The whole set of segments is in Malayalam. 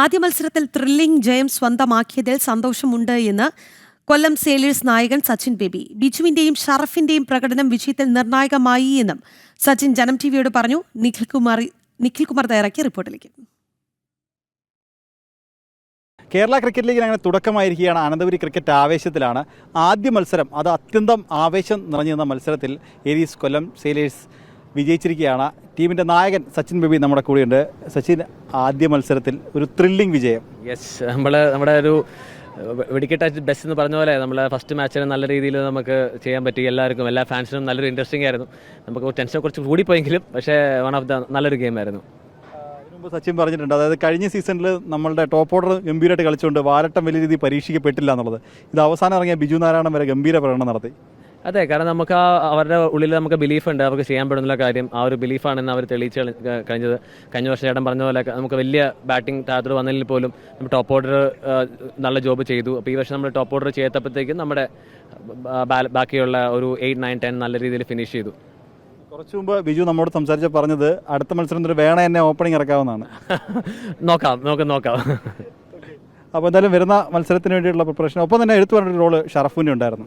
ആദ്യ മത്സരത്തിൽ ത്രില്ലിംഗ് ജയം സ്വന്തമാക്കിയതിൽ സന്തോഷമുണ്ട് എന്ന് കൊല്ലം സെയിലേഴ്സ് നായകൻ സച്ചിൻ ബേബി. ബിജുവിന്റെയും ഷറഫിന്റെയും പ്രകടനം വിജയത്തിൽ നിർണായകമായി എന്നും സച്ചിൻ ജനം ടിവിയോട് പറഞ്ഞു. നിഖിൽ കുമാർ തയ്യാറാക്കിയ റിപ്പോർട്ടിലേക്ക്. കേരള ക്രിക്കറ്റ് ലീഗിന് അങ്ങനെ തുടക്കമായിരിക്കുകയാണ്. അനന്തപുരി ക്രിക്കറ്റ് ആവേശത്തിലാണ്. ആദ്യ മത്സരം അത് അത്യന്തം ആവേശം നിറഞ്ഞിരുന്ന മത്സരത്തിൽ ഏരീസ് കൊല്ലം സെയിലേഴ്സ് വിജയിച്ചിരിക്കുകയാണ്. ടീമിൻ്റെ നായകൻ സച്ചിൻ ബേബി നമ്മുടെ കൂടെയുണ്ട്. സച്ചിൻ, ആദ്യ മത്സരത്തിൽ ഒരു ത്രില്ലിംഗ് വിജയം. യെസ്, നമ്മുടെ ഒരു വെടിക്കെട്ട് ബെസ്റ്റ് എന്ന് പറഞ്ഞ പോലെ നമ്മൾ ഫസ്റ്റ് മാച്ചിന് നല്ല രീതിയിൽ നമുക്ക് ചെയ്യാൻ പറ്റി. എല്ലാ ഫാൻസിനും നല്ലൊരു ഇൻട്രസ്റ്റിംഗ് ആയിരുന്നു. നമുക്ക് ടെൻഷൻ കുറച്ച് കൂടിപ്പോയെങ്കിലും പക്ഷേ വൺ ഓഫ് ദ നല്ലൊരു ഗെയിം ആയിരുന്നു. സച്ചിൻ പറഞ്ഞിട്ടുണ്ട്, അതായത് കഴിഞ്ഞ സീസണിൽ നമ്മളുടെ ടോപ്പ് ഓർഡർ ഗംഭീരമായിട്ട് കളിച്ചുകൊണ്ട് വാലട്ടം വലിയ രീതിയിൽ പരീക്ഷിക്കപ്പെട്ടില്ല എന്നുള്ളത്. ഇത് അവസാനം ഇറങ്ങിയ ബിജു നാരായണൻ വരെ ഗംഭീര പ്രകടനം നടത്തി. അതെ, കാരണം നമുക്ക് അവരുടെ ഉള്ളിൽ നമുക്ക് ബിലീഫുണ്ട്, അവർക്ക് ചെയ്യാൻ പറ്റുന്ന കാര്യം. ആ ഒരു ബിലീഫാണെന്ന് അവർ തെളിയിച്ച് കഴിഞ്ഞത്. കഴിഞ്ഞ വർഷം ചേട്ടൻ പറഞ്ഞ പോലെ നമുക്ക് വലിയ ബാറ്റിംഗ് താഴത്തോട് വന്നതിൽ പോലും നമ്മൾ ടോപ്പ് ഓർഡർ നല്ല ജോബ് ചെയ്തു. അപ്പോൾ ഈ വർഷം നമ്മൾ ടോപ്പ് ഓർഡർ ചെയ്തപ്പോഴത്തേക്കും നമ്മുടെ ബാക്കിയുള്ള ഒരു 8, 9, 10 നല്ല രീതിയിൽ ഫിനിഷ് ചെയ്തു. കുറച്ചു മുമ്പ് ബിജു നമ്മോട് സംസാരിച്ച് പറഞ്ഞത് അടുത്ത മത്സരത്തിൽ വേണ എന്നെ ഓപ്പണിംഗ് ഇറക്കാവുന്നതാണ്. നോക്കാം. അപ്പോൾ എന്തായാലും വരുന്ന മത്സരത്തിന് വേണ്ടിയിട്ടുള്ള പ്രിപ്പറേഷൻ, ഒപ്പം തന്നെ എടുത്തു പറഞ്ഞൊരു റോള് ഷറഫിൻ്റെ ഉണ്ടായിരുന്നു.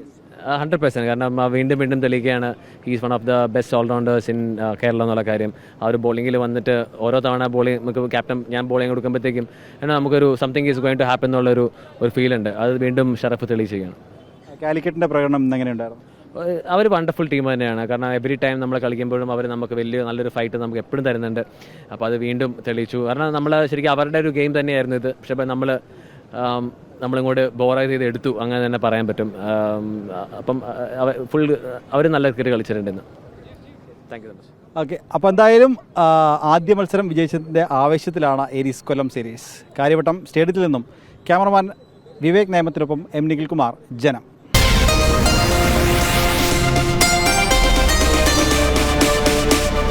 100%. കാരണം വീണ്ടും തെളിയിക്കുകയാണ് he's one of the best allrounders in Kerala എന്നുള്ള കാര്യം. ആ ഒരു ബോളിങ്ങിൽ വന്നിട്ട് ഓരോ തവണ ബോളിംഗ് നമുക്ക് ക്യാപ്റ്റൻ ഞാൻ ബോളിംഗ് കൊടുക്കുമ്പോഴത്തേക്കും എന്നാൽ നമുക്കൊരു something is going to happen എന്നുള്ളൊരു ഫീൽ ഉണ്ട്. അത് വീണ്ടും ഷറഫ് തെളിയിക്കുകയാണ്. കാലിക്കറ്റിൻ്റെ പ്രകടനം എങ്ങനെയുണ്ടായിരുന്നു? അവർ വണ്ടർഫുൾ ടീം തന്നെയാണ്. കാരണം എവറി ടൈം നമ്മൾ കളിക്കുമ്പോഴും അവർ നമുക്ക് നല്ലൊരു ഫൈറ്റ് നമുക്ക് എപ്പോഴും തരുന്നുണ്ട്. അപ്പോൾ അത് വീണ്ടും തെളിയിച്ചു. കാരണം നമ്മൾ ശരിക്കും അവരുടെ ഒരു ഗെയിം തന്നെയായിരുന്നു ഇത്. പക്ഷേ നമ്മളിങ്ങോട്ട് ബോറായി ചെയ്ത് എടുത്തു, അങ്ങനെ തന്നെ പറയാൻ പറ്റും. അപ്പം അവർ നല്ല ക്രിക്കറ്റ് കളിച്ചിട്ടുണ്ടെന്ന്. Thank you so much. Okay, അപ്പോൾ എന്തായാലും ആദ്യ മത്സരം വിജയിച്ചതിൻ്റെ ആവേശത്തിലാണ് ഏരീസ് കൊല്ലം സീരീസ്. കാര്യവട്ടം സ്റ്റേഡിയത്തിൽ നിന്നും ക്യാമറമാൻ വിവേക് നേമത്തിനൊപ്പം എം നിഖിൽ കുമാർ, ജനം.